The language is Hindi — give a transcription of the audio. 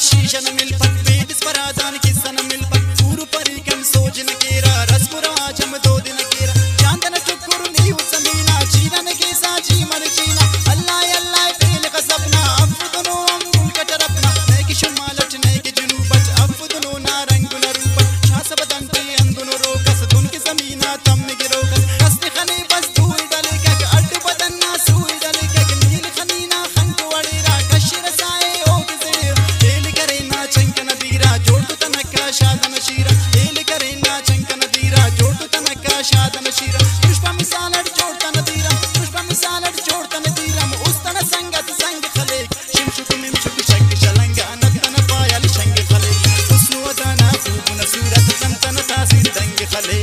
शीशन मिल पक बेद परादान किसन मिल पक पूरु परिकम सोजन केरा रसपुरा जम दो दिन केरा चांदन चुकुर नी जमीना जीवन के साजी मन जीना अल्लाह अल्लाह पेन का सपना अब दोनों अंगुल का तरपना मैं कि शुमालट नहीं कि जुनूबत अब दोनों नारंग न रूपत छास बदन पे अंदुनो रोकस दुन की जमीना तम में गिरोकस कसने खने बस धूल डाले का अड्ड बदन ना सूल डाले का नील खनीना खंक वड़ेरा कशर साए ओ शादन शीरा तेल करे ना चंकन दीरा जोड़ तनका शादन शीरा पुष्पा मिसालट जोड़तन दीरा पुष्पा मिसालट जोड़तन दीरा उस्तन संगत संग खले शिमशुक मिमशुक शक शलंगा नतन पायल शंग खले हुस्न वदाना खूब न सूरत तन तासीर दंग खले